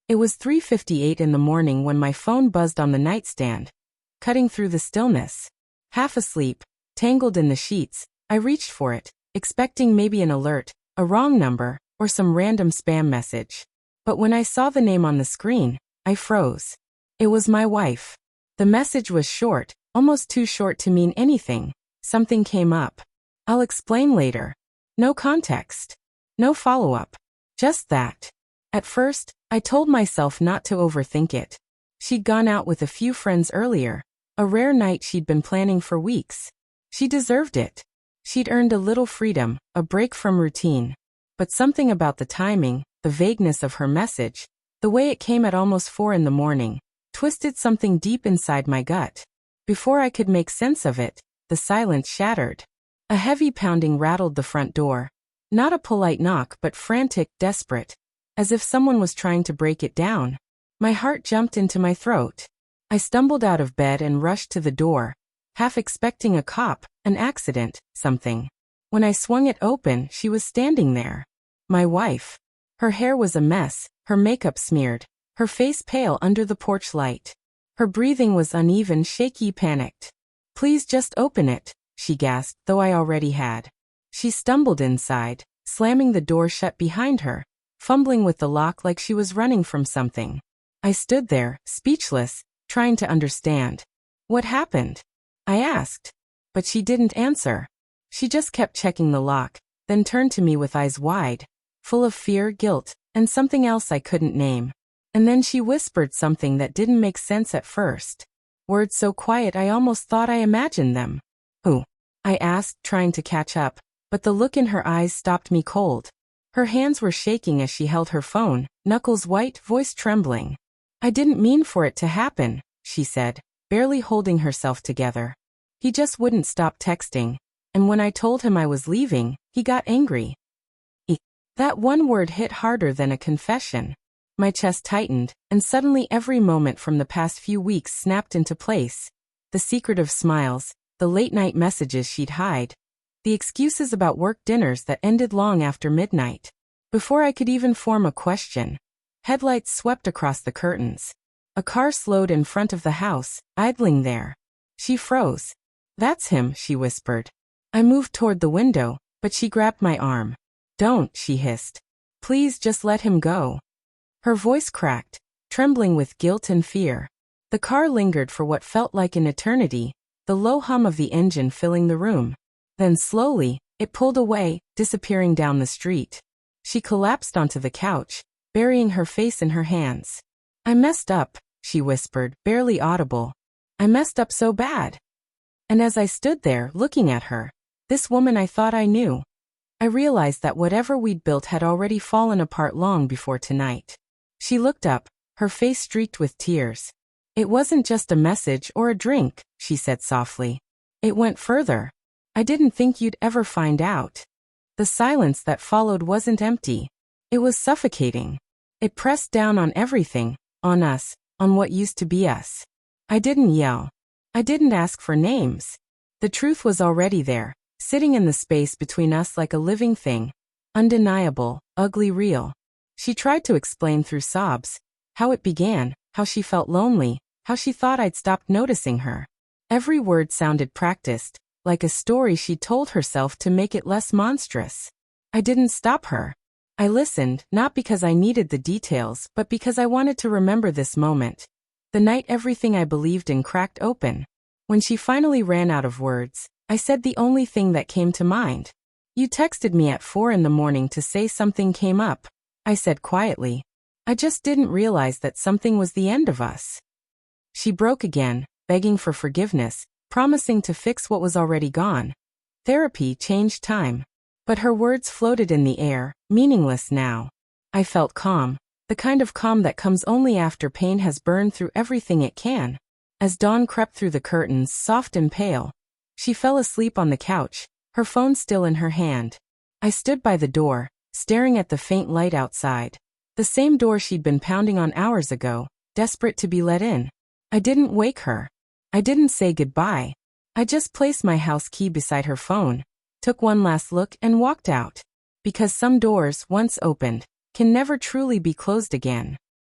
It was 3:58 in the morning when my phone buzzed on the nightstand, cutting through the stillness. Half asleep, tangled in the sheets, I reached for it, expecting maybe an alert, a wrong number, or some random spam message. But when I saw the name on the screen, I froze. It was my wife. The message was short, almost too short to mean anything. Something came up. I'll explain later. No context. No follow-up. Just that. At first, I told myself not to overthink it. She'd gone out with a few friends earlier, a rare night she'd been planning for weeks. She deserved it. She'd earned a little freedom, a break from routine. But something about the timing, the vagueness of her message, the way it came at almost 4 in the morning, twisted something deep inside my gut. Before I could make sense of it, the silence shattered. A heavy pounding rattled the front door. Not a polite knock but frantic, desperate. As if someone was trying to break it down. My heart jumped into my throat. I stumbled out of bed and rushed to the door, half expecting a cop, an accident, something. When I swung it open, she was standing there. My wife. Her hair was a mess, her makeup smeared, her face pale under the porch light. Her breathing was uneven, shaky, panicked. "Please just open it," she gasped, though I already had. She stumbled inside, slamming the door shut behind her, fumbling with the lock like she was running from something. I stood there, speechless, trying to understand. "What happened?" I asked. But she didn't answer. She just kept checking the lock, then turned to me with eyes wide, full of fear, guilt, and something else I couldn't name. And then she whispered something that didn't make sense at first. Words so quiet I almost thought I imagined them. "Who?" I asked, trying to catch up, but the look in her eyes stopped me cold. Her hands were shaking as she held her phone, knuckles white, voice trembling. "I didn't mean for it to happen," she said, barely holding herself together. "He just wouldn't stop texting, and when I told him I was leaving, he got angry." That one word hit harder than a confession. My chest tightened, and suddenly every moment from the past few weeks snapped into place. The secretive smiles, the late-night messages she'd hide, the excuses about work dinners that ended long after midnight. Before I could even form a question, headlights swept across the curtains. A car slowed in front of the house, idling there. She froze. "That's him," she whispered. I moved toward the window, but she grabbed my arm. "Don't," she hissed. "Please just let him go." Her voice cracked, trembling with guilt and fear. The car lingered for what felt like an eternity, the low hum of the engine filling the room. Then slowly, it pulled away, disappearing down the street. She collapsed onto the couch, burying her face in her hands. "I messed up," she whispered, barely audible. "I messed up so bad." And as I stood there, looking at her, this woman I thought I knew, I realized that whatever we'd built had already fallen apart long before tonight. She looked up, her face streaked with tears. "It wasn't just a message or a drink," she said softly. "It went further. I didn't think you'd ever find out." The silence that followed wasn't empty. It was suffocating. It pressed down on everything, on us, on what used to be us. I didn't yell. I didn't ask for names. The truth was already there, sitting in the space between us like a living thing. Undeniable, ugly, real. She tried to explain through sobs. How it began, how she felt lonely, how she thought I'd stopped noticing her. Every word sounded practiced, like a story she'd told herself to make it less monstrous. I didn't stop her. I listened, not because I needed the details, but because I wanted to remember this moment. The night everything I believed in cracked open. When she finally ran out of words, I said the only thing that came to mind. "You texted me at 4 in the morning to say something came up," I said quietly. "I just didn't realize that something was the end of us." She broke again, begging for forgiveness, promising to fix what was already gone. Therapy changed time. But her words floated in the air, meaningless now. I felt calm, the kind of calm that comes only after pain has burned through everything it can. As dawn crept through the curtains, soft and pale, she fell asleep on the couch, her phone still in her hand. I stood by the door, staring at the faint light outside. The same door she'd been pounding on hours ago, desperate to be let in. I didn't wake her. I didn't say goodbye. I just placed my house key beside her phone, took one last look and walked out. Because some doors, once opened, can never truly be closed again.